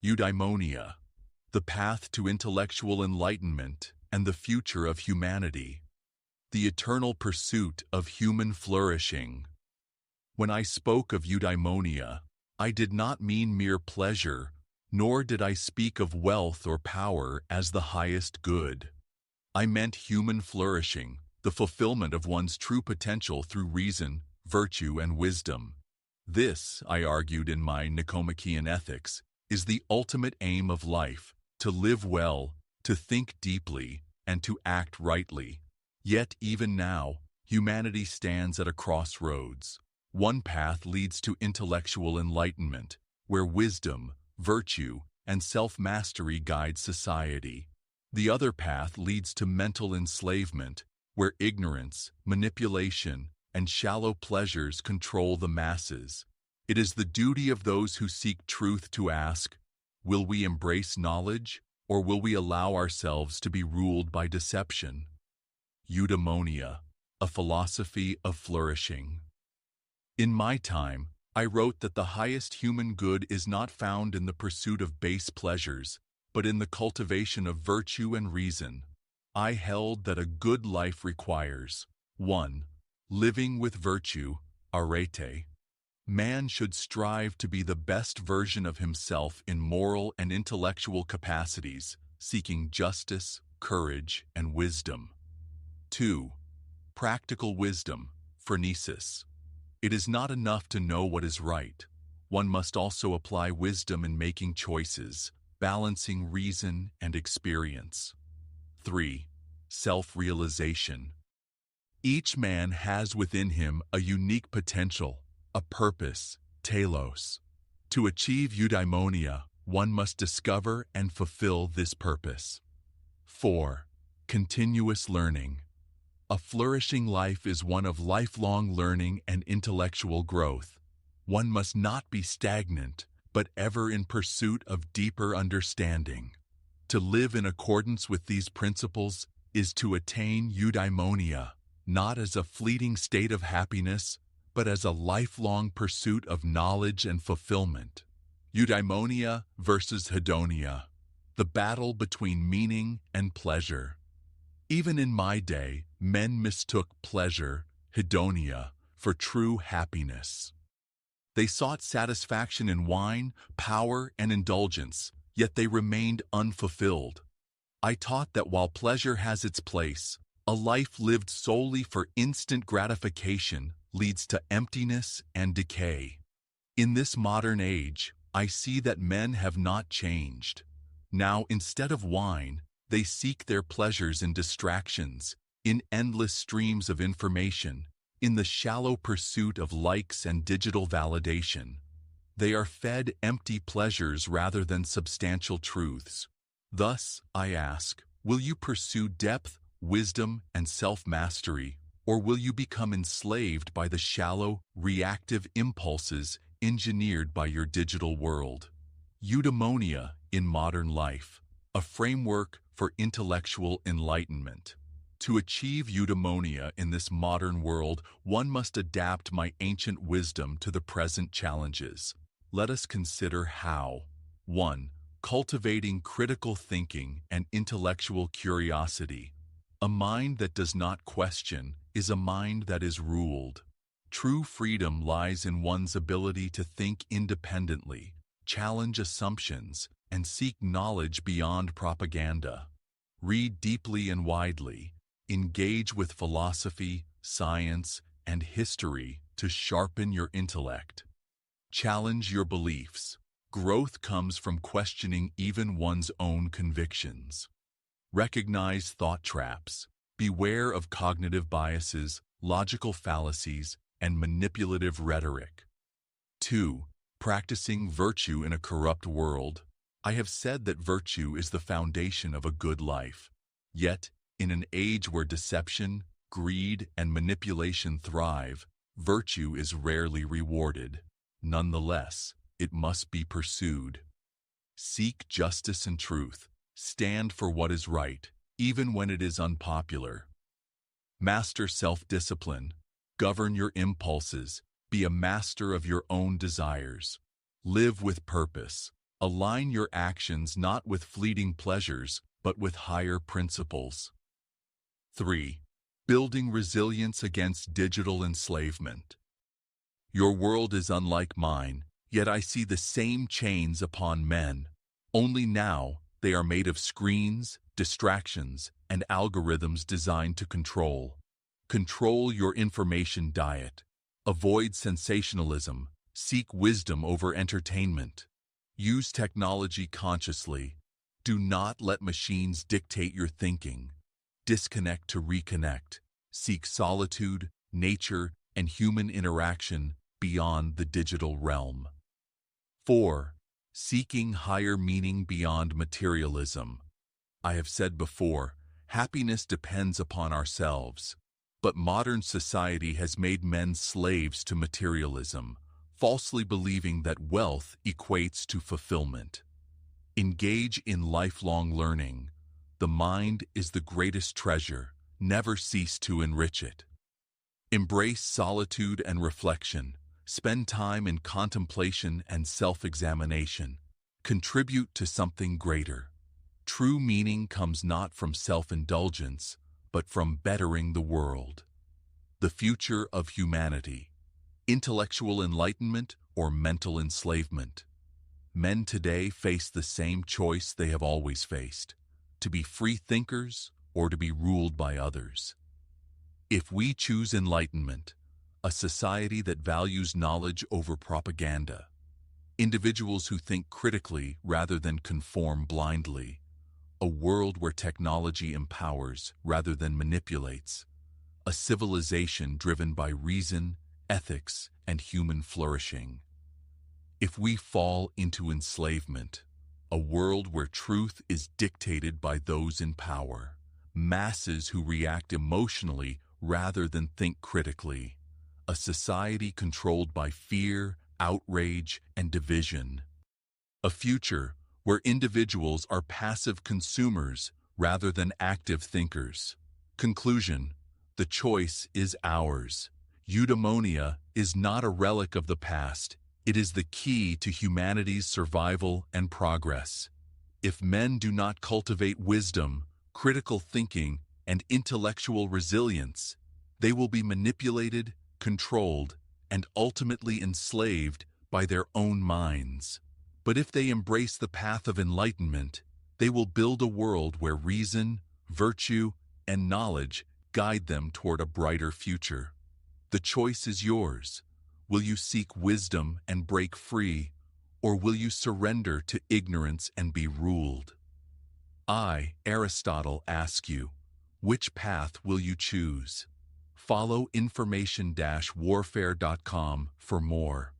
Eudaimonia, the path to intellectual enlightenment and the future of humanity, the eternal pursuit of human flourishing. When I spoke of eudaimonia, I did not mean mere pleasure, nor did I speak of wealth or power as the highest good. I meant human flourishing, the fulfillment of one's true potential through reason, virtue, and wisdom. This, I argued in my Nicomachean Ethics, is the ultimate aim of life, to live well, to think deeply, and to act rightly. Yet even now, humanity stands at a crossroads. One path leads to intellectual enlightenment, where wisdom, virtue, and self-mastery guide society. The other path leads to mental enslavement, where ignorance, manipulation, and shallow pleasures control the masses. It is the duty of those who seek truth to ask, will we embrace knowledge, or will we allow ourselves to be ruled by deception? Eudaimonia, a philosophy of flourishing. In my time, I wrote that the highest human good is not found in the pursuit of base pleasures, but in the cultivation of virtue and reason. I held that a good life requires 1. Living with virtue, arete. Man should strive to be the best version of himself in moral and intellectual capacities, seeking justice, courage, and wisdom. 2. Practical wisdom, phronesis. It is not enough to know what is right. One must also apply wisdom in making choices, balancing reason and experience. 3. Self-realization. Each man has within him a unique potential, a purpose, telos. To achieve eudaimonia, one must discover and fulfill this purpose. 4. Continuous learning. A flourishing life is one of lifelong learning and intellectual growth. One must not be stagnant, but ever in pursuit of deeper understanding. To live in accordance with these principles is to attain eudaimonia, not as a fleeting state of happiness, but as a lifelong pursuit of knowledge and fulfillment. Eudaimonia versus Hedonia, the battle between meaning and pleasure. Even in my day, men mistook pleasure, Hedonia, for true happiness. They sought satisfaction in wine, power, and indulgence, yet they remained unfulfilled. I taught that while pleasure has its place, a life lived solely for instant gratification leads to emptiness and decay. In this modern age, I see that men have not changed. Now, instead of wine, they seek their pleasures in distractions, in endless streams of information, in the shallow pursuit of likes and digital validation. They are fed empty pleasures rather than substantial truths. Thus, I ask, will you pursue depth, wisdom, and self-mastery, or will you become enslaved by the shallow, reactive impulses engineered by your digital world? Eudaimonia in modern life, a framework for intellectual enlightenment. To achieve eudaimonia in this modern world, one must adapt my ancient wisdom to the present challenges. Let us consider how. 1. Cultivating critical thinking and intellectual curiosity. A mind that does not question is a mind that is ruled. True freedom lies in one's ability to think independently, challenge assumptions, and seek knowledge beyond propaganda. Read deeply and widely. Engage with philosophy, science, and history to sharpen your intellect. Challenge your beliefs. Growth comes from questioning even one's own convictions. Recognize thought traps. Beware of cognitive biases, logical fallacies, and manipulative rhetoric. 2. Practicing virtue in a corrupt world. I have said that virtue is the foundation of a good life. Yet, in an age where deception, greed, and manipulation thrive, virtue is rarely rewarded. Nonetheless, it must be pursued. Seek justice and truth. Stand for what is right, even when it is unpopular. Master self-discipline. Govern your impulses. Be a master of your own desires. Live with purpose. Align your actions not with fleeting pleasures, but with higher principles. 3. Building resilience against digital enslavement. Your world is unlike mine, yet I see the same chains upon men. Only now, they are made of screens, distractions, and algorithms designed to control. Control your information diet. Avoid sensationalism. Seek wisdom over entertainment. Use technology consciously. Do not let machines dictate your thinking. Disconnect to reconnect. Seek solitude, nature, and human interaction beyond the digital realm. 4. Seeking higher meaning beyond materialism. I have said before, happiness depends upon ourselves. But modern society has made men slaves to materialism, falsely believing that wealth equates to fulfillment. Engage in lifelong learning. The mind is the greatest treasure. Never cease to enrich it. Embrace solitude and reflection. Spend time in contemplation and self-examination. Contribute to something greater. True meaning comes not from self-indulgence, but from bettering the world. The future of humanity. Intellectual enlightenment or mental enslavement. Men today face the same choice they have always faced: to be free thinkers or to be ruled by others. If we choose enlightenment, a society that values knowledge over propaganda, individuals who think critically rather than conform blindly, a world where technology empowers rather than manipulates, a civilization driven by reason, ethics, and human flourishing. If we fall into enslavement, a world where truth is dictated by those in power, masses who react emotionally rather than think critically, a society controlled by fear, outrage, and division, a future where individuals are passive consumers rather than active thinkers. Conclusion: the choice is ours. Eudaimonia is not a relic of the past. It is the key to humanity's survival and progress. If men do not cultivate wisdom, critical thinking, and intellectual resilience, they will be manipulated, controlled, and ultimately enslaved by their own minds. But if they embrace the path of enlightenment, they will build a world where reason, virtue, and knowledge guide them toward a brighter future. The choice is yours. Will you seek wisdom and break free, or will you surrender to ignorance and be ruled? I, Aristotle, ask you, which path will you choose? Follow information-warfare.com for more.